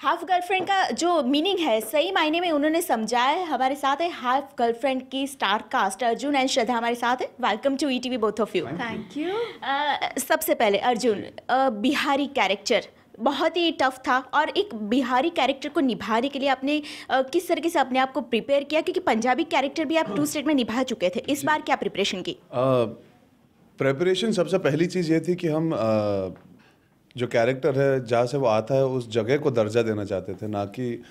Half girlfriend का जो meaning है सही मायने में उन्होंने समझाया है। हमारे साथ है हाफ गर्लफ्रेंड की star cast Arjun and Shraddha हमारे साथ है। Welcome to ETV both of you. Thank you. सबसे पहले अर्जुन, बिहारी कैरेक्टर बहुत ही टफ था और एक बिहारी कैरेक्टर को निभाने के लिए आपने किस तरीके से अपने आप को प्रिपेयर किया, क्योंकि पंजाबी कैरेक्टर भी आप 2 स्टेट में निभा चुके थे, इस बार क्या प्रिपरेशन की? प्रेपरेशन सबसे पहली चीज़ ये थी कि हम जो कैरेक्टर है जहाँ से वो आता है उस जगह को दर्जा देना चाहते थे, ना कि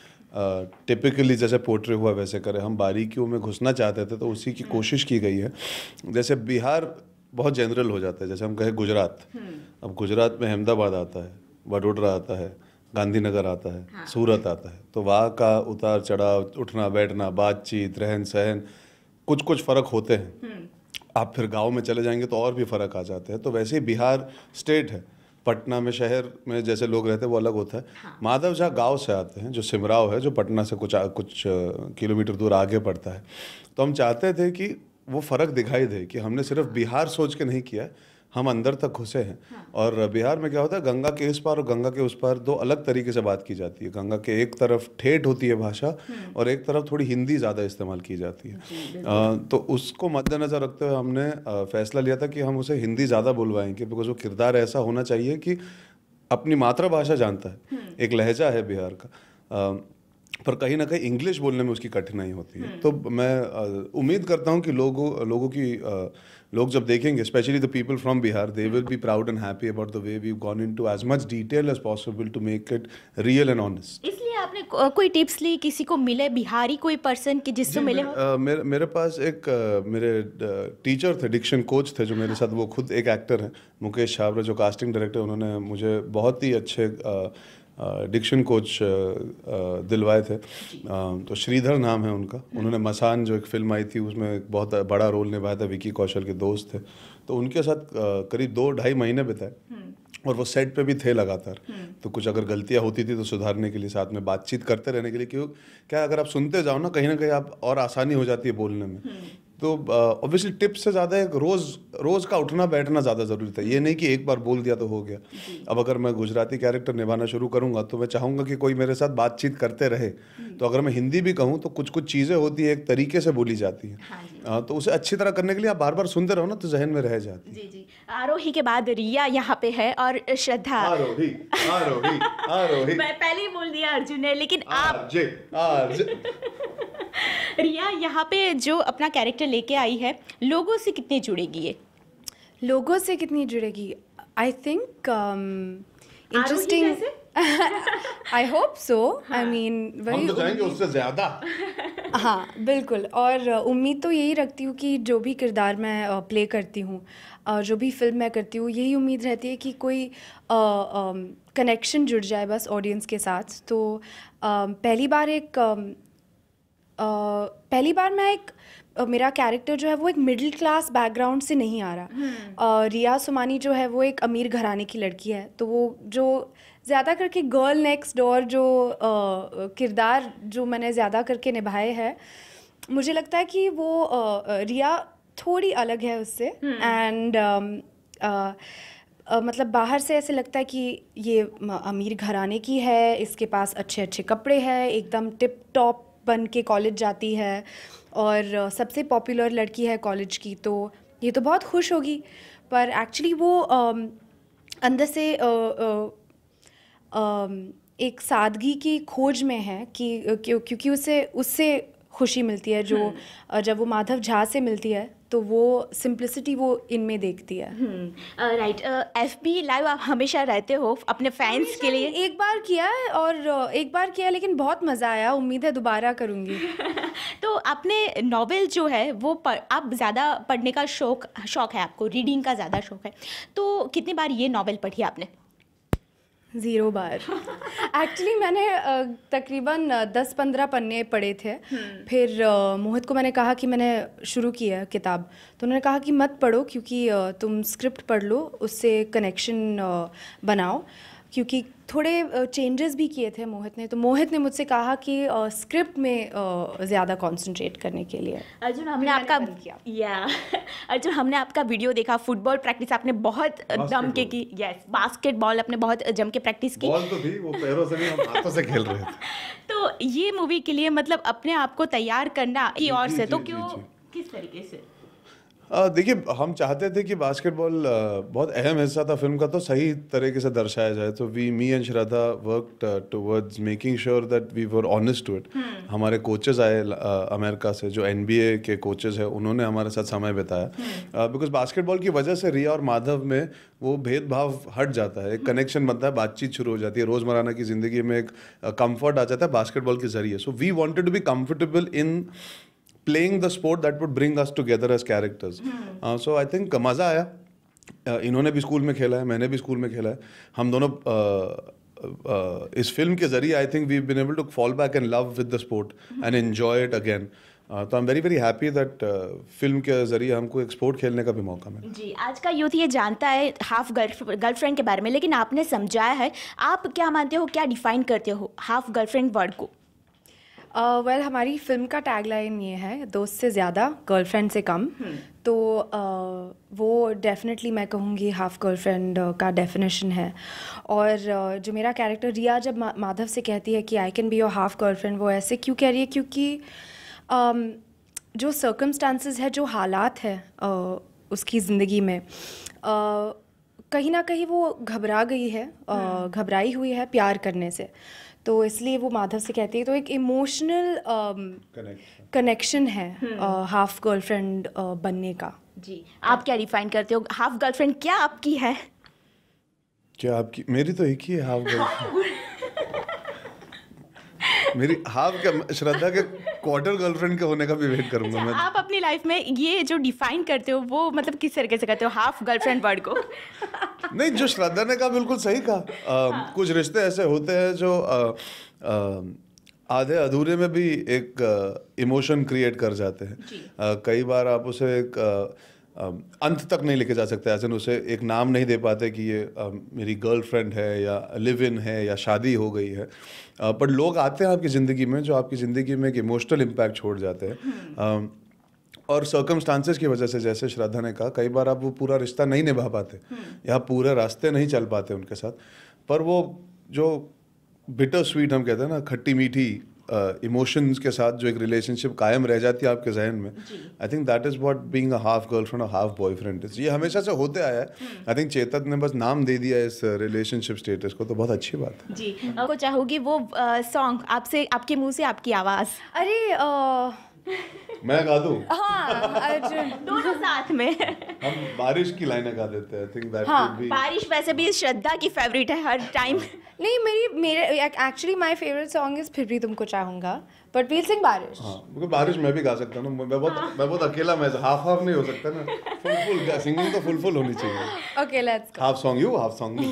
टिपिकली जैसे पोर्ट्रे हुआ वैसे करें। हम बारीकियों में घुसना चाहते थे, तो उसी की कोशिश की गई है। जैसे बिहार बहुत जनरल हो जाता है, जैसे हम कहें गुजरात, अब गुजरात में अहमदाबाद आता है, वडोदरा आता है, गांधीनगर आता है, हाँ। सूरत आता है, तो वहाँ का उतार चढ़ाव, उठना बैठना, बातचीत, रहन सहन, कुछ कुछ फ़र्क होते हैं। आप फिर गांव में चले जाएंगे तो और भी फ़र्क आ जाते हैं। तो वैसे ही बिहार स्टेट है, पटना में शहर में जैसे लोग रहते हैं वो अलग होता है। हाँ। माधव झा गांव से आते हैं, जो सिमराव है, जो पटना से कुछ किलोमीटर दूर आगे पड़ता है। तो हम चाहते थे कि वो फ़र्क दिखाई दे कि हमने सिर्फ बिहार सोच के नहीं किया, हम अंदर तक घुसे हैं। हाँ। और बिहार में क्या होता है, गंगा के इस पार और गंगा के उस पार दो अलग तरीके से बात की जाती है। गंगा के एक तरफ ठेठ होती है भाषा और एक तरफ थोड़ी हिंदी ज़्यादा इस्तेमाल की जाती है। तो उसको मद्देनज़र रखते हुए हमने फैसला लिया था कि हम उसे हिंदी ज़्यादा बुलवाएंगे, बिकॉज वो किरदार ऐसा होना चाहिए कि अपनी मातृभाषा जानता है, एक लहजा है बिहार का, पर कहीं ना कहीं इंग्लिश बोलने में उसकी कठिनाई होती है। तो मैं उम्मीद करता हूँ कि लोग जब देखेंगे, specially the people from Bihar, they will be proud and happy about the way we gone into as much detail as possible to make it real and honest. इसलिए आपने कोई टिप्स ली, किसी को मिले बिहारी कोई पर्सन कि जिससे मिले हो? मेरे पास एक मेरे टीचर थे, डिक्शन कोच थे जो मेरे साथ, वो खुद एक एक्टर हैं, मुकेश छाबरा, जो कास्टिंग डायरेक्टर, उन्होंने मुझे बहुत ही अच्छे डिक्शन कोच दिलवाए थे। तो श्रीधर नाम है उनका। उन्होंने मसान जो एक फिल्म आई थी उसमें एक बहुत बड़ा रोल निभाया था, विकी कौशल के दोस्त थे। तो उनके साथ करीब 2-2.5 महीने बिताए और वो सेट पे भी थे लगातार। तो कुछ अगर गलतियां होती थी तो सुधारने के लिए, साथ में बातचीत करते रहने के लिए, क्यों क्या अगर आप सुनते जाओ ना कहीं आप और आसानी हो जाती है बोलने में। तो ऑब्वियसली टिप्स से ज़्यादा एक रोज़ का उठना बैठना ज़्यादा ज़रूरी था। ये नहीं कि एक बार बोल दिया तो हो गया। अब अगर मैं गुजराती कैरेक्टर निभाना शुरू करूँगा तो मैं चाहूँगा कि कोई मेरे साथ बातचीत करते रहे। तो अगर मैं हिंदी भी कहूँ तो कुछ चीज़ें होती है, एक तरीके से बोली जाती है। हाँ, तो उसे अच्छी तरह करने के लिए आप बार बार सुनते रहो ना, तो जहन में रह जाती है। जी। आरोही के बाद रिया यहाँ पे है और श्रद्धा। आरोही। मैं पहले ही बोल दिया अर्जुन ने, लेकिन आप रिया यहाँ पे जो अपना कैरेक्टर लेके आई है, लोगों से कितनी जुड़ेगी ये? लोगों से कितनी जुड़ेगी? I think interesting. I hope so. I mean वही हम तो जाएंगे उससे ज़्यादा। हाँ बिल्कुल। और उम्मीद तो यही रखती हूँ कि जो भी किरदार मैं प्ले करती हूँ, जो भी फिल्म मैं करती हूँ, यही उम्मीद रहती है कि कोई कनेक्शन जुड़ जाए बस ऑडियंस के साथ। तो पहली बार मेरा कैरेक्टर जो है वो एक मिडिल क्लास बैकग्राउंड से नहीं आ रहा। रिया सुमानी जो है वो एक अमीर घराने की लड़की है। तो वो जो ज़्यादा करके गर्ल नेक्स्ट डोर जो किरदार जो मैंने ज़्यादा करके निभाए हैं, मुझे लगता है कि वो रिया थोड़ी अलग है उससे। एंड मतलब बाहर से ऐसे लगता है कि ये अमीर घराने की है, इसके पास अच्छे अच्छे कपड़े हैं, एकदम टिप टॉप बन के कॉलेज जाती है और सबसे पॉपुलर लड़की है कॉलेज की, तो ये तो बहुत खुश होगी। पर एक्चुअली वो अंदर से एक सादगी की खोज में है कि क्योंकि उससे खुशी मिलती है, जो जब वो माधव झा से मिलती है तो वो सिंप्लिसिटी वो इनमें देखती है। राइट। FB लाइव आप हमेशा रहते हो अपने फैंस के लिए? एक बार किया है और एक बार किया, लेकिन बहुत मज़ा आया। उम्मीद है दोबारा करूँगी। तो आपने नॉवेल जो है वो आप ज़्यादा पढ़ने का शौक है आपको, रीडिंग का ज़्यादा शौक है, तो कितनी बार ये नॉवेल पढ़ी आपने? 0 बार। एक्चुअली मैंने तकरीबन 10-15 पन्ने पढ़े थे। फिर मोहित को मैंने कहा कि मैंने शुरू किया किताब, तो उन्होंने कहा कि मत पढ़ो, क्योंकि तुम स्क्रिप्ट पढ़ लो, उससे कनेक्शन बनाओ, क्योंकि थोड़े चेंजेस भी किए थे मोहित ने, तो मोहित ने मुझसे कहा कि स्क्रिप्ट में ज़्यादा कंसंट्रेट करने के लिए। अर्जुन, हमने आपका अर्जुन, हमने आपका वीडियो देखा, फुटबॉल प्रैक्टिस आपने बहुत दम के की। यस, बास्केटबॉल आपने बहुत जम के प्रैक्टिस की। बॉल तो थी, वो पैरों से नहीं, हम हाथों से खेल रहे थे। तो ये मूवी के लिए मतलब अपने आप को तैयार करना की और से, तो क्यों, किस तरीके से? देखिए, हम चाहते थे कि बास्केटबॉल बहुत अहम हिस्सा था फिल्म का, तो सही तरीके से दर्शाया जाए। तो me and Shraddha worked towards making sure that we were honest to it. हमारे कोचेस आए अमेरिका से, जो NBA के कोचेस हैं, उन्होंने हमारे साथ समय बिताया। बिकॉज बास्केटबॉल की वजह से रिया और माधव में वो भेदभाव हट जाता है, एक कनेक्शन बनता है, बातचीत शुरू हो जाती है, रोज़मर्रा की ज़िंदगी में एक कंफर्ट आ जाता है बास्केटबॉल के जरिए। So we wanted to be comfortable in playing the sport that would bring us together as characters. So I think मज़ा आया। इन्होंने भी स्कूल में खेला है, मैंने भी स्कूल में खेला है। हम दोनों इस फिल्म के जरिए I think we been able to fall back and love with the sport and enjoy it again. तो I am very very happy that film के जरिए हमको एक स्पोर्ट खेलने का भी मौका मिला। जी, आज का यूथ ये जानता है हाफ गर्लफ्रेंड के बारे में, लेकिन आपने समझाया है। आप क्या मानते हो, क्या डिफाइन करते हो हाफ गर्लफ्रेंड वर्ड को? वेल, हमारी फिल्म का टैगलाइन ये है, दोस्त से ज़्यादा गर्लफ्रेंड से कम। तो वो डेफिनेटली मैं कहूँगी हाफ गर्लफ्रेंड का डेफिनेशन है। और जो मेरा कैरेक्टर रिया जब माधव से कहती है कि I can be your half girlfriend, वो ऐसे क्यों कह रही है? क्योंकि जो सर्कमस्टांसेस है, जो हालात है उसकी ज़िंदगी में, कहीं ना कहीं वो घबरा गई है, घबराई हुई है प्यार करने से। तो इसलिए वो माधव से कहती है। तो एक इमोशनल कनेक्शन है हाफ गर्लफ्रेंड बनने का। जी, आप क्या डिफाइन करते हो हाफ गर्लफ्रेंड? क्या आपकी है? क्या आपकी? मेरी तो एक ही है हाफ गर्लफ्रेंड। मेरी हाफ का, श्रद्धा के क्वार्टर गर्लफ्रेंड के होने का भी वेट करूंगा मैं। आप अपनी लाइफ में ये जो डिफाइन करते हो वो मतलब किस तरीके से करते हो हाफ गर्लफ्रेंड वर्ड को? नहीं, जो श्रद्धा ने कहा बिल्कुल सही कहा। कुछ रिश्ते ऐसे होते हैं जो आधे अधूरे में भी एक इमोशन क्रिएट कर जाते हैं। कई बार आप उसे एक अंत तक नहीं लेके जा सकते, ऐसे उसे एक नाम नहीं दे पाते कि ये मेरी गर्लफ्रेंड है या लिव इन है या शादी हो गई है। पर लोग आते हैं आपकी ज़िंदगी में जो आपकी ज़िंदगी में एक इमोशनल इम्पैक्ट छोड़ जाते हैं। और सर्कमस्टांसेस की वजह से, जैसे श्रद्धा ने कहा, कई बार आप वो पूरा रिश्ता नहीं निभा पाते या पूरे रास्ते नहीं चल पाते उनके साथ, पर वो जो बिटर स्वीट हम कहते हैं ना, खट्टी मीठी इमोशंस के साथ जो एक रिलेशनशिप कायम रह जाती है आपके जहन में, I think that is what being a half girlfriend और हाफ बॉयफ्रेंड इज। ये हमेशा से होते आया है। आई थिंक चेतन ने बस नाम दे दिया इस रिलेशनशिप स्टेटस को, तो बहुत अच्छी बात है। जी, आपको चाहूँगी वो सॉन्ग आपसे, आपके मुंह से आपकी आवाज़। अरे मैं गा दूं? हाँ, अर्जुन, दोनों साथ में। हम बारिश की लाइनें गा देते हैं। आई थिंक दैट हाँ, वुड बी। बारिश वैसे भी श्रद्धा की फेवरेट है हर टाइम। नहीं, मेरे actually my favourite song is फिर भी तुमको चाहूँगा, बट वील सिंग बारिश। हाँ, क्योंकि बारिश मैं भी गा सकता हूँ ना। मैं बहुत अकेला, मैं हाफ नहीं हो सकता ना। फुल सिंगिंग तो फुल होनी चाहिए। Okay, let's go. Half song you, half song me.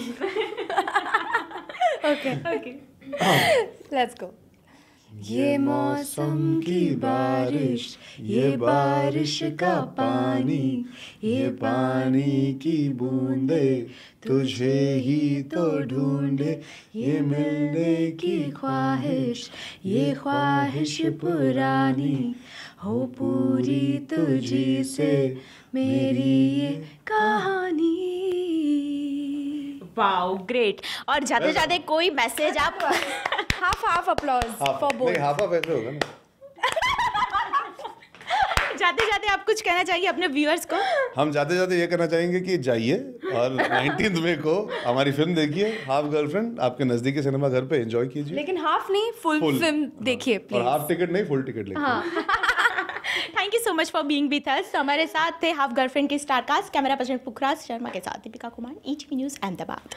Okay, let's go. ये मौसम की बारिश, ये बारिश का पानी, ये पानी की बूंदे तुझे ही तो ढूंढे, ये मिलने की ख्वाहिश, ये ख्वाहिश पुरानी हो पूरी तुझी से मेरी ये कहानी। Wow, great. और जाते जाते कोई मैसेज आप हाफ अपलॉज फॉर बोथ। नहीं, हाफ ऐसे होगा ना। जाते जाते आप कुछ कहना चाहिए अपने व्यूअर्स को? हम जाते जाते ये कहना चाहेंगे कि जाइए और 19 मई को हमारी फिल्म देखिए हाफ गर्लफ्रेंड, आपके नजदीकी सिनेमा घर पे एंजॉय कीजिए। लेकिन हाफ नहीं, फुल फिल्म देखिए प्लीज। और हाफ टिकट नहीं, फुल टिकट लेके। Thank you so much for being with us. हमारे साथ थे हाफ गर्लफ्रेंड के स्टार कास्ट, कैमरा पर्सन पुखराज शर्मा के साथ दीपिका कुमार, ETV न्यूज़ अहमदाबाद।